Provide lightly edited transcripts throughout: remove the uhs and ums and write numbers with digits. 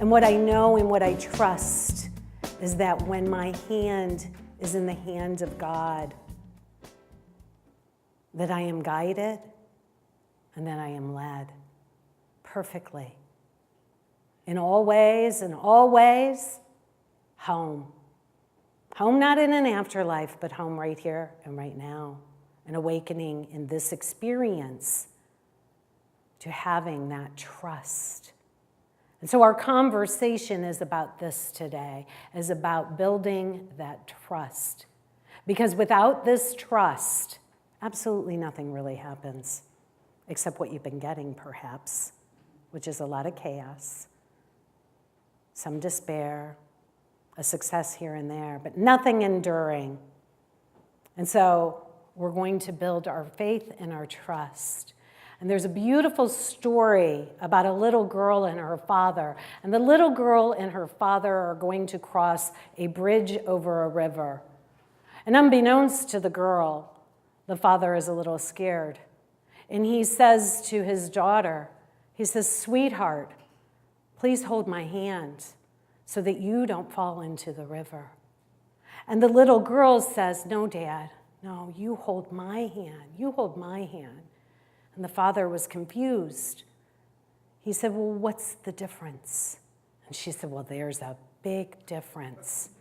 And what I know and what I trust is that when my hand is in the hand of God, that I am guided and that I am led perfectly. In all ways, home. Home not in an afterlife, but home right here and right now. An awakening in this experience to having that trust. And so our conversation is about this today, is about building that trust. Because without this trust, absolutely nothing really happens, except what you've been getting perhaps, which is a lot of chaos, some despair, a success here and there, but nothing enduring. And so we're going to build our faith and our trust. And there's a beautiful story about a little girl and her father. And the little girl and her father are going to cross a bridge over a river. And unbeknownst to the girl, the father is a little scared. And he says to his daughter, he says, "Sweetheart, please hold my hand so that you don't fall into the river." And the little girl says, "No, Dad, no, you hold my hand, you hold my hand." And the father was confused. He said, "Well, what's the difference?" And she said, "Well, there's a big difference.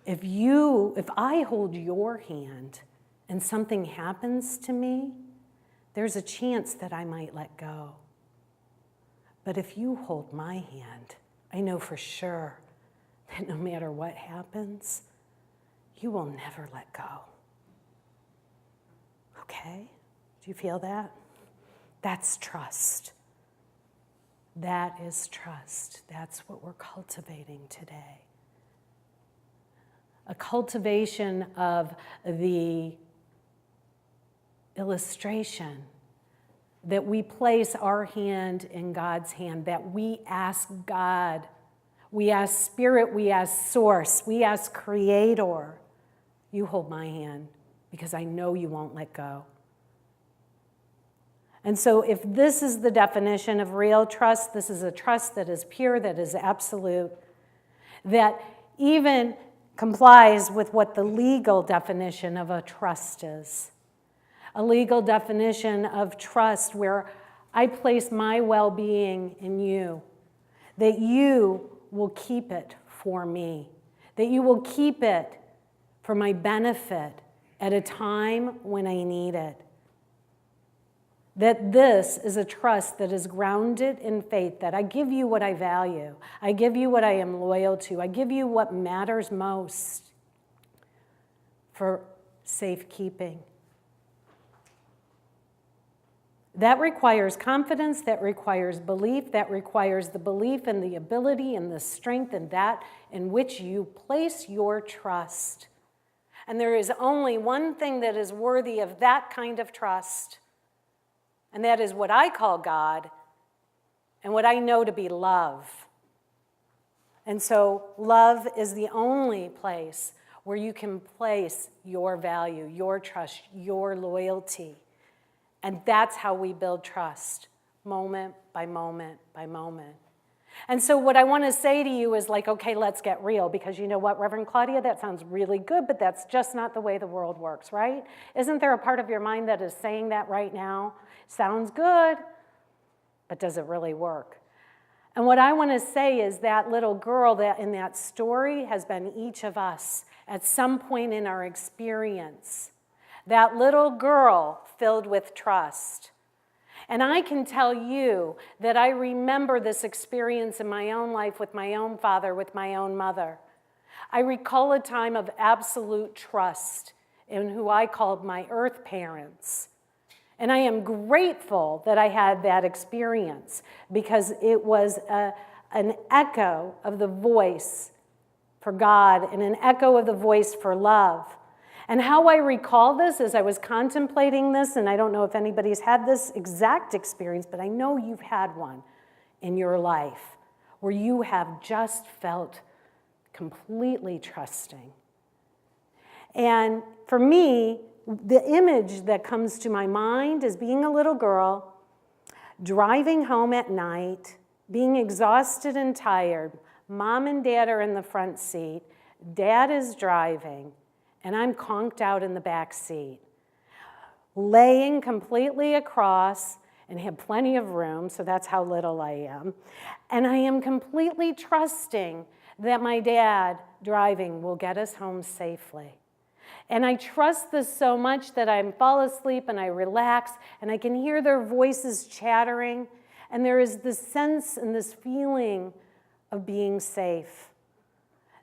If I hold your hand and something happens to me, there's a chance that I might let go. But if you hold my hand, I know for sure that no matter what happens, you will never let go." Okay? Do you feel that? That's trust. That is trust. That's what we're cultivating today. A cultivation of the illustration that we place our hand in God's hand, that we ask God, we ask Spirit, we ask Source, we ask Creator, "You hold my hand because I know you won't let go." And so if this is the definition of real trust, this is a trust that is pure, that is absolute, that even complies with what the legal definition of a trust is. A legal definition of trust where I place my well-being in you, that you will keep it for me, that you will keep it for my benefit at a time when I need it. That this is a trust that is grounded in faith, that I give you what I value, I give you what I am loyal to, I give you what matters most for safekeeping. That requires confidence, that requires belief, that requires the belief and the ability and the strength in that in which you place your trust. And there is only one thing that is worthy of that kind of trust, and that is what I call God and what I know to be love. And so love is the only place where you can place your value, your trust, your loyalty. And that's how we build trust, moment by moment by moment. And so what I want to say to you is like, okay, let's get real, because you know what, Reverend Claudia, that sounds really good, but that's just not the way the world works, right? Isn't there a part of your mind that is saying that right now? Sounds good, but does it really work? And what I want to say is that little girl that in that story has been each of us at some point in our experience. That little girl filled with trust. And I can tell you that I remember this experience in my own life with my own father, with my own mother. I recall a time of absolute trust in who I called my earth parents. And I am grateful that I had that experience because it was an echo of the voice for God and an echo of the voice for love. And how I recall this as I was contemplating this, and I don't know if anybody's had this exact experience, but I know you've had one in your life where you have just felt completely trusting. And for me, the image that comes to my mind is being a little girl, driving home at night being exhausted and tired. Mom and Dad are in the front seat. Dad is driving, and I'm conked out in the back seat, laying completely across and have plenty of room, so that's how little I am. And I am completely trusting that my dad driving will get us home safely. And I trust this so much that I fall asleep and I relax and I can hear their voices chattering. And there is this sense and this feeling of being safe.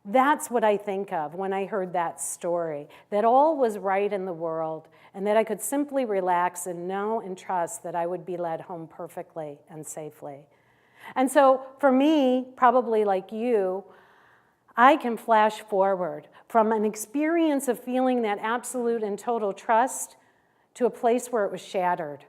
That's what I think of when I heard that story, that all was right in the world and that I could simply relax and know and trust that I would be led home perfectly and safely. And so for me, probably like you, I can flash forward from an experience of feeling that absolute and total trust to a place where it was shattered.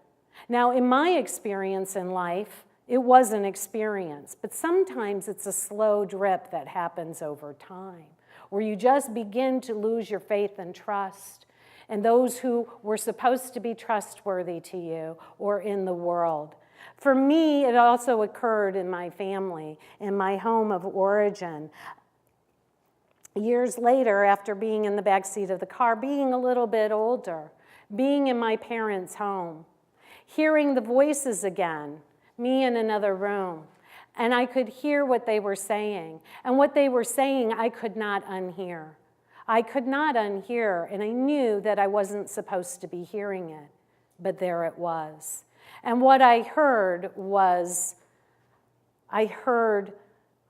Now, in my experience in life, it was an experience, but sometimes it's a slow drip that happens over time, where you just begin to lose your faith and trust in those who were supposed to be trustworthy to you or in the world. For me, it also occurred in my family, in my home of origin. Years later, after being in the back seat of the car, being a little bit older, being in my parents' home, hearing the voices again, me in another room, and I could hear what they were saying. And what they were saying, I could not unhear. I could not unhear, and I knew that I wasn't supposed to be hearing it, but there it was. And what I heard was, I heard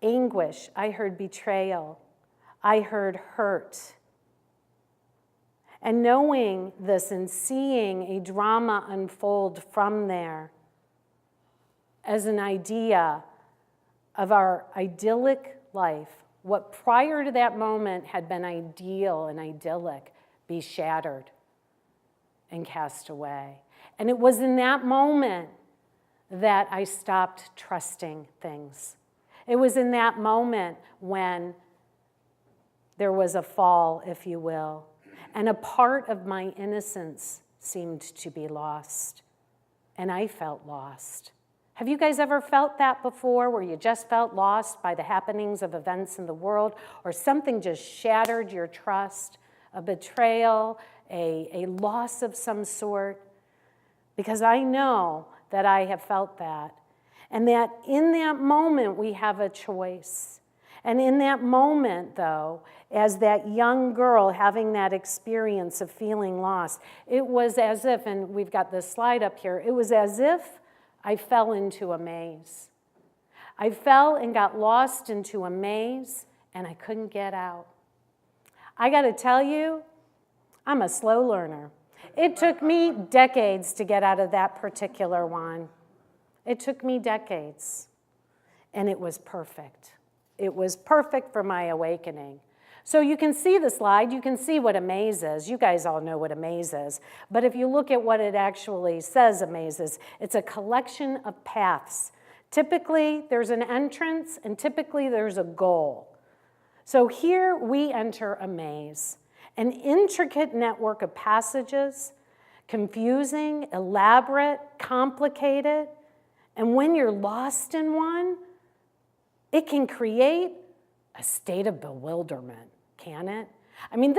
anguish, I heard betrayal, I heard hurt. And knowing this and seeing a drama unfold from there as an idea of our idyllic life, what prior to that moment had been ideal and idyllic, be shattered and cast away. And it was in that moment that I stopped trusting things. It was in that moment when there was a fall, if you will, and a part of my innocence seemed to be lost, and I felt lost. Have you guys ever felt that before, where you just felt lost by the happenings of events in the world, or something just shattered your trust, a betrayal, a loss of some sort? Because I know that I have felt that, and that in that moment we have a choice. And in that moment, though, as that young girl having that experience of feeling lost, it was as if, and we've got this slide up here, it was as if I fell into a maze. I fell and got lost into a maze, and I couldn't get out. I got to tell you, I'm a slow learner. It took me decades to get out of that particular one. It took me decades, and it was perfect. It was perfect for my awakening. So you can see the slide, you can see what a maze is. You guys all know what a maze is. But if you look at what it actually says a maze is, it's a collection of paths. Typically, there's an entrance, and typically there's a goal. So here we enter a maze, an intricate network of passages, confusing, elaborate, complicated, and when you're lost in one, it can create a state of bewilderment, can it? I mean,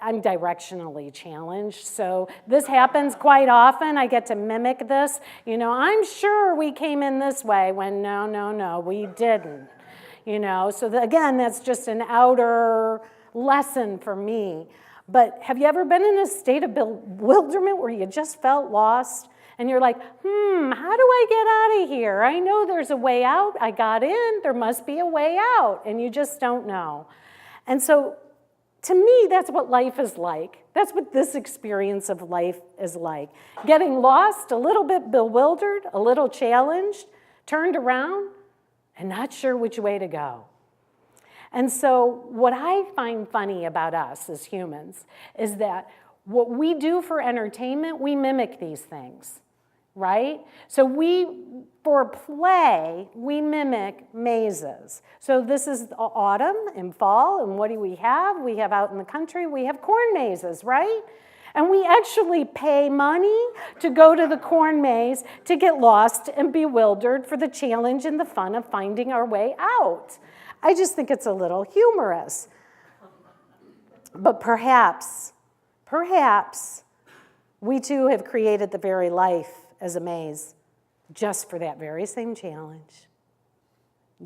I'm directionally challenged, so this happens quite often. I get to mimic this. You know, I'm sure we came in this way when no, we didn't. You know, so again, that's just an outer lesson for me. But have you ever been in a state of bewilderment where you just felt lost? And you're like, how do I get out of here? I know there's a way out. I got in. There must be a way out. And you just don't know. And so to me, that's what life is like. That's what this experience of life is like. Getting lost, a little bit bewildered, a little challenged, turned around, and not sure which way to go. And so what I find funny about us as humans is that what we do for entertainment, we mimic these things. Right? So for play, we mimic mazes. So this is autumn and fall, and what do we have? We have out in the country, we have corn mazes, right? And we actually pay money to go to the corn maze to get lost and bewildered for the challenge and the fun of finding our way out. I just think it's a little humorous. But perhaps, we too have created the very life as a maze just for that very same challenge.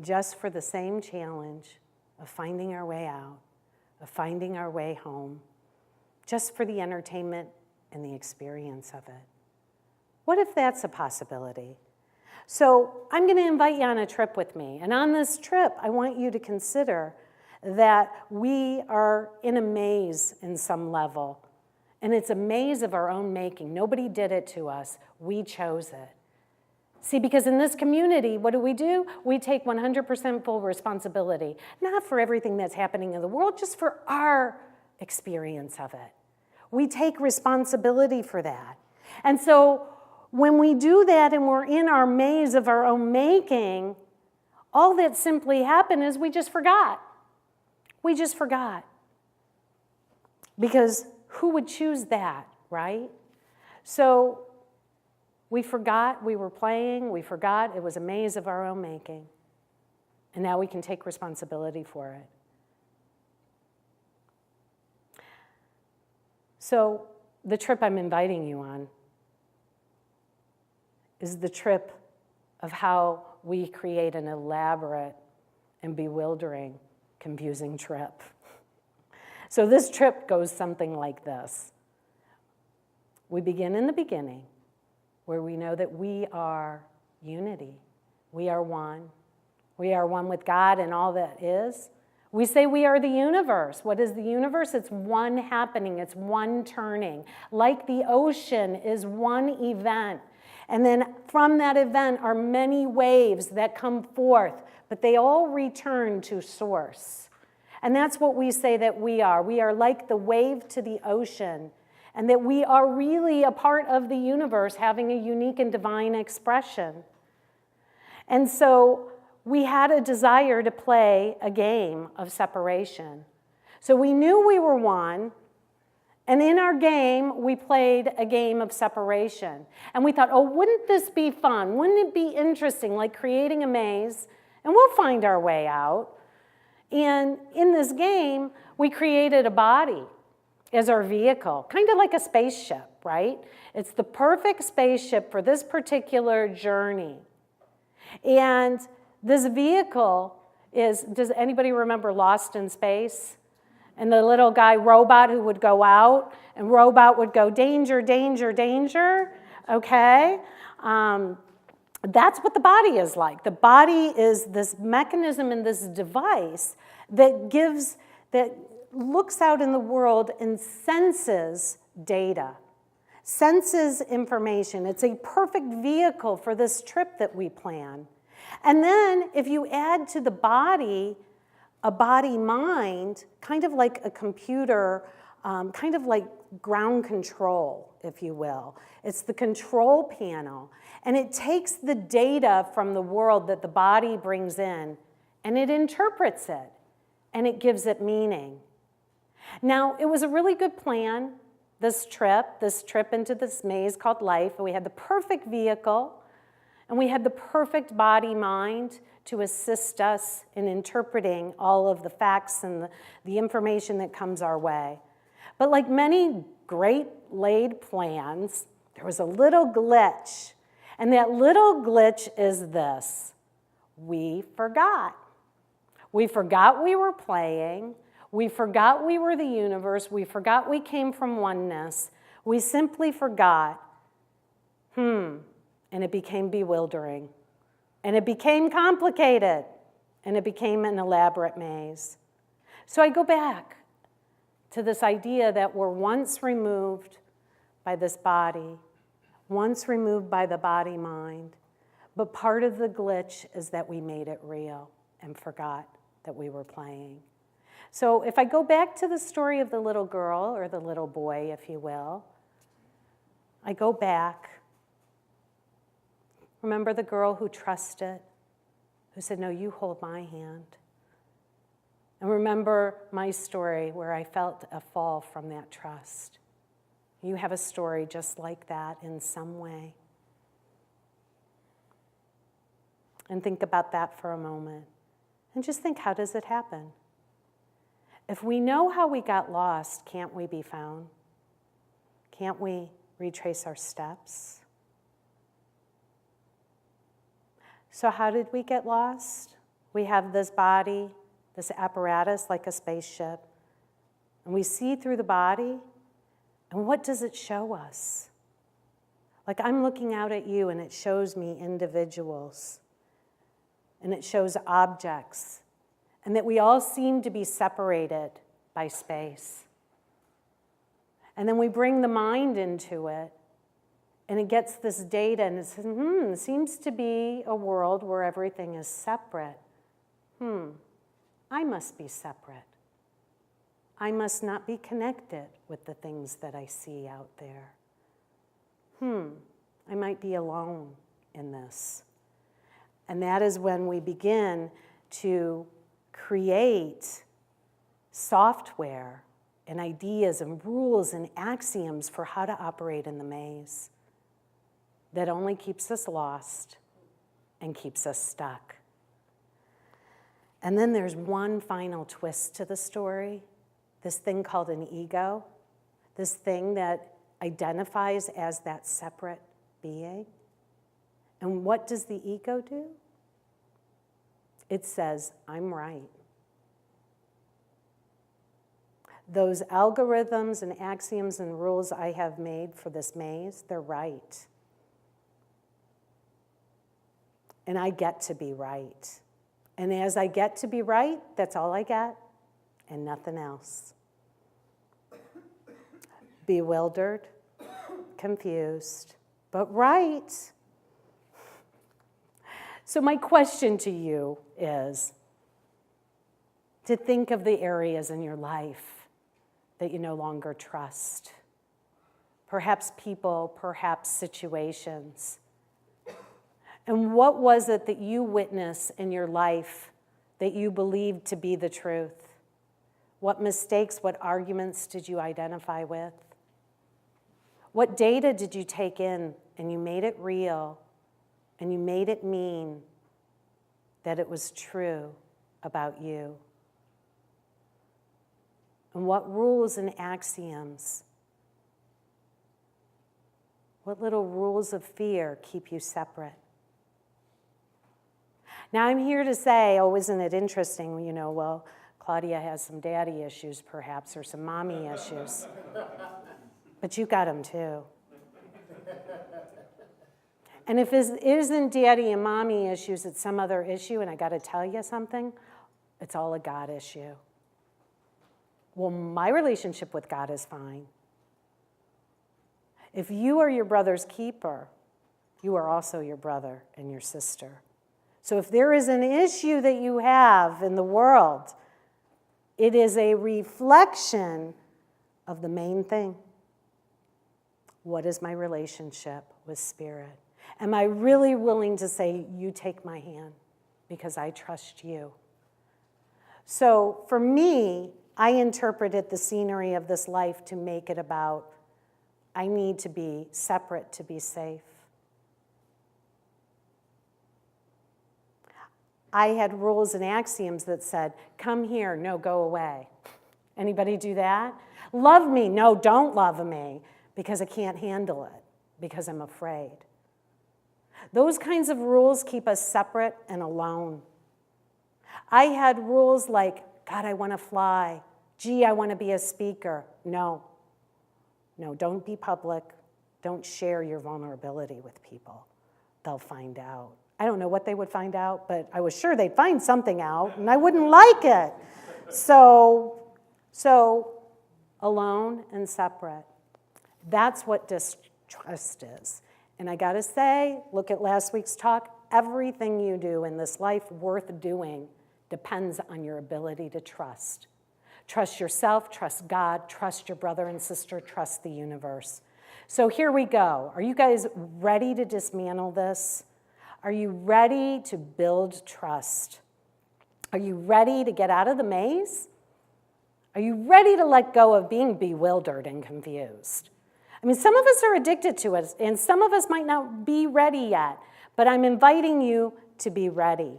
Just for the same challenge of finding our way out, of finding our way home. Just for the entertainment and the experience of it. What if that's a possibility? So I'm going to invite you on a trip with me. And on this trip, I want you to consider that we are in a maze in some level. And it's a maze of our own making. Nobody did it to us. We chose it. See, because in this community, what do? We take 100% full responsibility. Not for everything that's happening in the world, just for our experience of it. We take responsibility for that. And so when we do that and we're in our maze of our own making, all that simply happened is we just forgot. We just forgot. Because who would choose that, right? So we forgot we were playing, we forgot it was a maze of our own making. And now we can take responsibility for it. So the trip I'm inviting you on is the trip of how we create an elaborate and bewildering, confusing trip. So this trip goes something like this. We begin in the beginning, where we know that we are unity. We are one. We are one with God and all that is. We say we are the universe. What is the universe? It's one happening. It's one turning. Like the ocean is one event. And then from that event are many waves that come forth, but they all return to source. And that's what we say that we are. We are like the wave to the ocean, and that we are really a part of the universe having a unique and divine expression. And so we had a desire to play a game of separation. So we knew we were one, and in our game, we played a game of separation. And we thought, oh, wouldn't this be fun? Wouldn't it be interesting, like creating a maze? And we'll find our way out. And in this game, we created a body as our vehicle, kind of like a spaceship, right? It's the perfect spaceship for this particular journey. And this vehicle is, does anybody remember Lost in Space? And the little guy, Robot, who would go out, and Robot would go, danger, danger, danger, okay? That's what the body is like. The body is this mechanism and this device that looks out in the world and senses data, senses information. It's a perfect vehicle for this trip that we plan. And then if you add to the body a body-mind, kind of like a computer, kind of like ground control, if you will. It's the control panel. And it takes the data from the world that the body brings in, and it interprets it, and it gives it meaning. Now, it was a really good plan, this trip into this maze called life. And we had the perfect vehicle, and we had the perfect body-mind to assist us in interpreting all of the facts and the information that comes our way. But like many great laid plans, there was a little glitch. And that little glitch is this: we forgot. We forgot we were playing. We forgot we were the universe. We forgot we came from oneness. We simply forgot. And it became bewildering. And it became complicated. And it became an elaborate maze. So I go back to this idea that we're once removed by this body, once removed by the body-mind, but part of the glitch is that we made it real and forgot that we were playing. So if I go back to the story of the little girl, or the little boy, if you will, I go back. Remember the girl who trusted, who said, no, you hold my hand. And remember my story where I felt a fall from that trust. You have a story just like that in some way. And think about that for a moment. And just think, how does it happen? If we know how we got lost, can't we be found? Can't we retrace our steps? So how did we get lost? We have this body, this apparatus like a spaceship, and we see through the body, and what does it show us? Like I'm looking out at you and it shows me individuals, and it shows objects, and that we all seem to be separated by space. And then we bring the mind into it, and it gets this data, and it says, it seems to be a world where everything is separate. I must be separate. I must not be connected with the things that I see out there. I might be alone in this. And that is when we begin to create software and ideas and rules and axioms for how to operate in the maze that only keeps us lost and keeps us stuck. And then there's one final twist to the story, this thing called an ego, this thing that identifies as that separate being. And what does the ego do? It says, I'm right. Those algorithms and axioms and rules I have made for this maze, they're right. And I get to be right. And as I get to be right, that's all I get, and nothing else. Bewildered, confused, but right. So my question to you is to think of the areas in your life that you no longer trust. Perhaps people, perhaps situations. And what was it that you witnessed in your life that you believed to be the truth? What mistakes, what arguments did you identify with? What data did you take in and you made it real and you made it mean that it was true about you? And what rules and axioms, what little rules of fear keep you separate? Now I'm here to say, isn't it interesting, well, Claudia has some daddy issues perhaps, or some mommy issues. But you got them too. And if it isn't daddy and mommy issues, it's some other issue, and I got to tell you something, it's all a God issue. Well, my relationship with God is fine. If you are your brother's keeper, you are also your brother and your sister. So if there is an issue that you have in the world, it is a reflection of the main thing. What is my relationship with Spirit? Am I really willing to say, you take my hand because I trust you? So for me, I interpreted the scenery of this life to make it about, I need to be separate to be safe. I had rules and axioms that said, come here, no, go away. Anybody do that? Love me, no, don't love me, because I can't handle it, because I'm afraid. Those kinds of rules keep us separate and alone. I had rules like, God, I want to fly. Gee, I want to be a speaker. No, don't be public. Don't share your vulnerability with people. They'll find out. I don't know what they would find out, but I was sure they'd find something out, and I wouldn't like it. So alone and separate. That's what distrust is. And I got to say, look at last week's talk, everything you do in this life worth doing depends on your ability to trust. Trust yourself, trust God, trust your brother and sister, trust the universe. So here we go. Are you guys ready to dismantle this? Are you ready to build trust? Are you ready to get out of the maze? Are you ready to let go of being bewildered and confused? I mean, some of us are addicted to it, and some of us might not be ready yet, but I'm inviting you to be ready.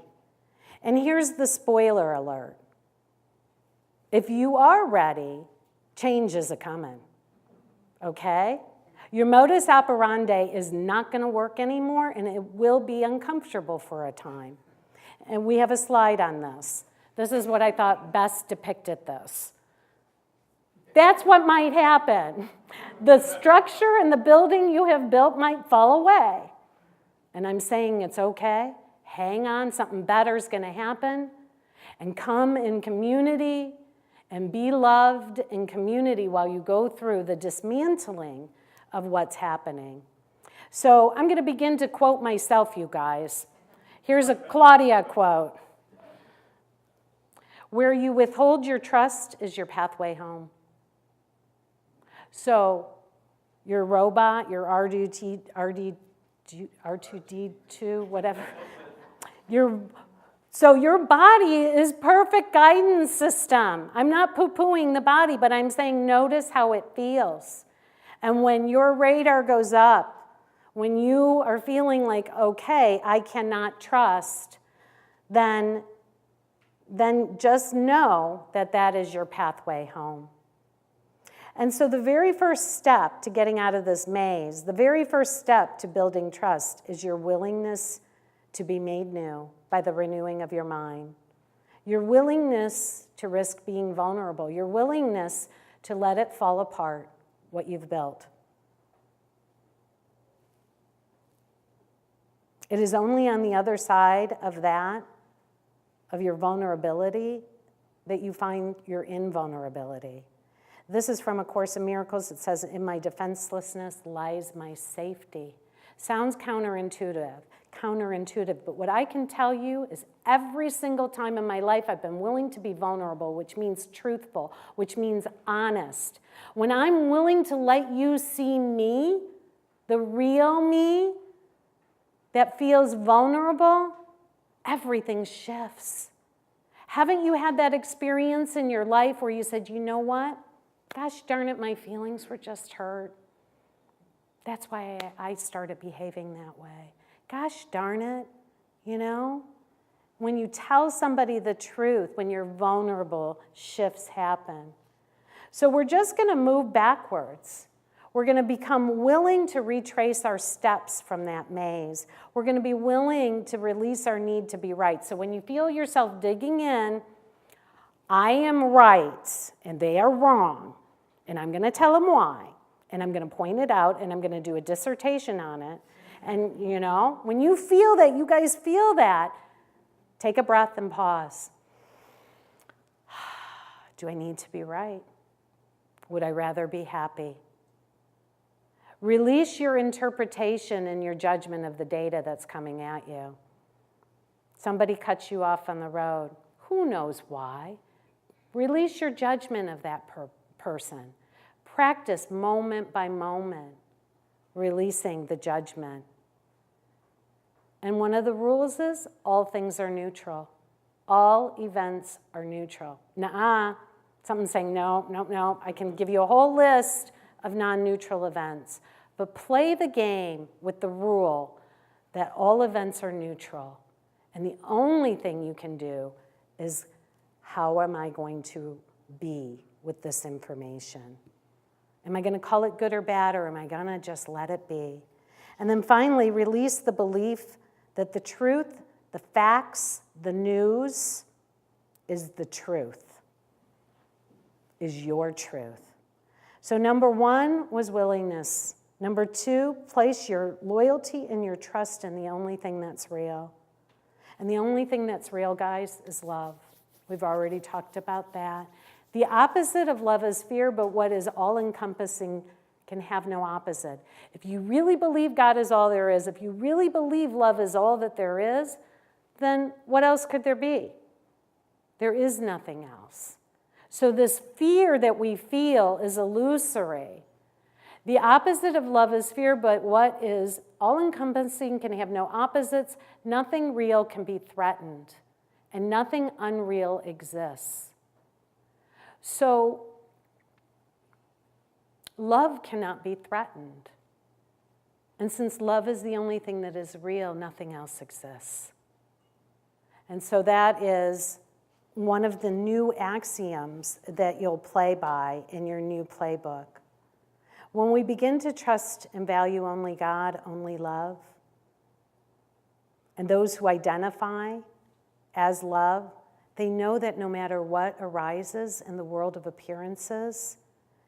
And here's the spoiler alert. If you are ready, change is a-coming, okay? Your modus operandi is not going to work anymore, and it will be uncomfortable for a time. And we have a slide on this. This is what I thought best depicted this. That's what might happen. The structure and the building you have built might fall away. And I'm saying it's okay. Hang on, something better is going to happen. And come in community and be loved in community while you go through the dismantling of what's happening. So I'm going to begin to quote myself, you guys. Here's a Claudia quote. Where you withhold your trust is your pathway home. So your robot, your R2D2, whatever. So your body is perfect guidance system. I'm not poo-pooing the body, but I'm saying notice how it feels. And when your radar goes up, when you are feeling like, okay, I cannot trust, then just know that that is your pathway home. And so the very first step to getting out of this maze, the very first step to building trust is your willingness to be made new by the renewing of your mind. Your willingness to risk being vulnerable. Your willingness to let it fall apart, what you've built. It is only on the other side of that, of your vulnerability, that you find your invulnerability. This is from A Course in Miracles. It says, in my defenselessness lies my safety. Sounds counterintuitive, but what I can tell you is every single time in my life I've been willing to be vulnerable, which means truthful, which means honest. When I'm willing to let you see me, the real me that feels vulnerable, everything shifts. Haven't you had that experience in your life where you said, you know what? Gosh darn it, my feelings were just hurt. That's why I started behaving that way. Gosh darn it, you know? When you tell somebody the truth, when you're vulnerable, shifts happen. So we're just going to move backwards. We're going to become willing to retrace our steps from that maze. We're going to be willing to release our need to be right. So when you feel yourself digging in, I am right and they are wrong, and I'm going to tell them why, and I'm going to point it out, and I'm going to do a dissertation on it. And, you know, when you feel that, you guys feel that, take a breath and pause. Do I need to be right? Would I rather be happy? Release your interpretation and your judgment of the data that's coming at you. Somebody cuts you off on the road. Who knows why? Release your judgment of that person. Practice moment by moment, releasing the judgment. And one of the rules is all things are neutral. All events are neutral. Nuh-uh. Something's saying no. I can give you a whole list of non-neutral events. But play the game with the rule that all events are neutral. And the only thing you can do is, how am I going to be with this information? Am I going to call it good or bad, or am I going to just let it be? And then finally, release the belief that the truth, the facts, the news is the truth, is your truth. So number one was willingness. Number two, place your loyalty and your trust in the only thing that's real. And the only thing that's real, guys, is love. We've already talked about that. The opposite of love is fear, but what is all-encompassing can have no opposite. If you really believe God is all there is, if you really believe love is all that there is, then what else could there be? There is nothing else. So this fear that we feel is illusory. The opposite of love is fear, but what is all-encompassing can have no opposites. Nothing real can be threatened, and nothing unreal exists. So Love cannot be threatened. And since love is the only thing that is real, nothing else exists. And so that is one of the new axioms that you'll play by in your new playbook. When we begin to trust and value only God, only love, and those who identify as love, they know that no matter what arises in the world of appearances,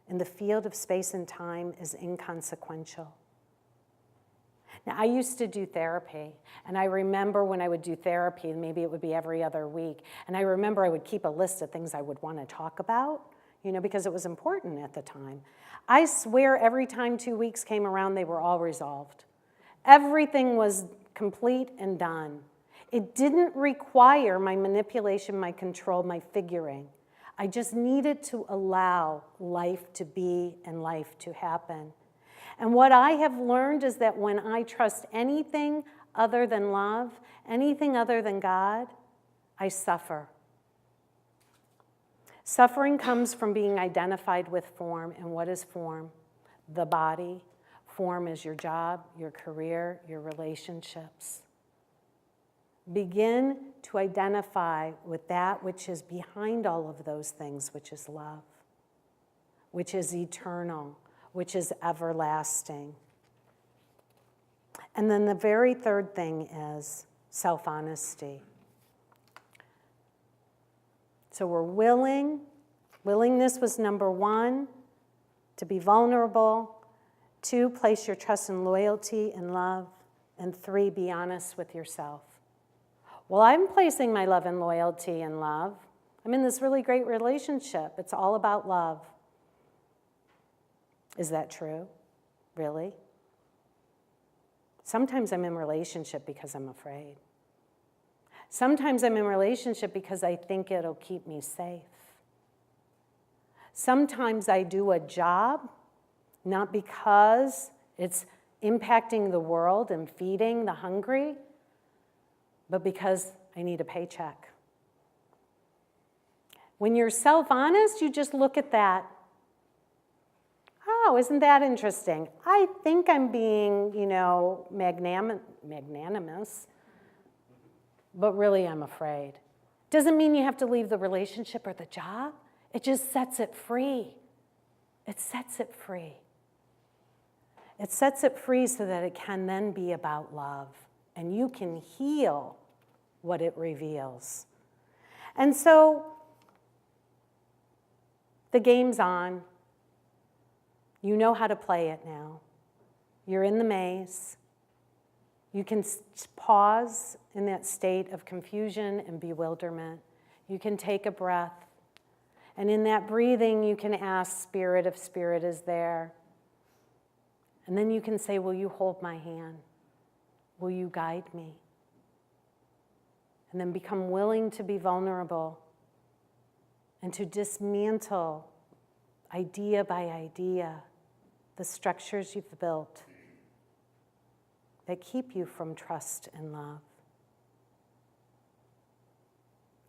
in the field of space and time is inconsequential. Now, I used to do therapy, and I remember when I would do therapy, and maybe it would be every other week, and I remember I would keep a list of things I would want to talk about, because it was important at the time. I swear every time 2 weeks came around, they were all resolved. Everything was complete and done. It didn't require my manipulation, my control, my figuring. I just needed to allow life to be and life to happen. And what I have learned is that when I trust anything other than love, anything other than God, I suffer. Suffering comes from being identified with form. And what is form? The body. Form is your job, your career, your relationships. Begin to identify with that which is behind all of those things, which is love, which is eternal, which is everlasting. And then the very third thing is self-honesty. So we're willing. Willingness was number 1, to be vulnerable. 2, place your trust and loyalty in love. And 3, be honest with yourself. Well, I'm placing my love and loyalty in love. I'm in this really great relationship. It's all about love. Is that true? Really? Sometimes I'm in relationship because I'm afraid. Sometimes I'm in relationship because I think it'll keep me safe. Sometimes I do a job not because it's impacting the world and feeding the hungry, but because I need a paycheck. When you're self-honest, you just look at that. Oh, isn't that interesting? I think I'm being, magnanimous, but really I'm afraid. Doesn't mean you have to leave the relationship or the job. It just sets it free. It sets it free. It sets it free so that it can then be about love, and you can heal what it reveals. And so the game's on. You know how to play it now. You're in the maze. You can pause in that state of confusion and bewilderment. You can take a breath. And in that breathing, you can ask Spirit if Spirit is there. And then you can say, will you hold my hand? Will you guide me? And then become willing to be vulnerable and to dismantle idea by idea the structures you've built that keep you from trust and love.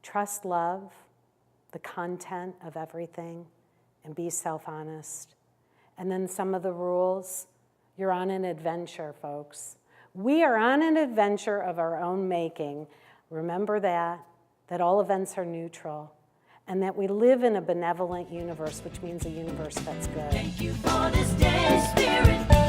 Trust love, the content of everything, and be self-honest. And then some of the rules. You're on an adventure, folks. We are on an adventure of our own making. Remember that all events are neutral, and that we live in a benevolent universe, which means a universe that's good. Thank you for this day, Spirit.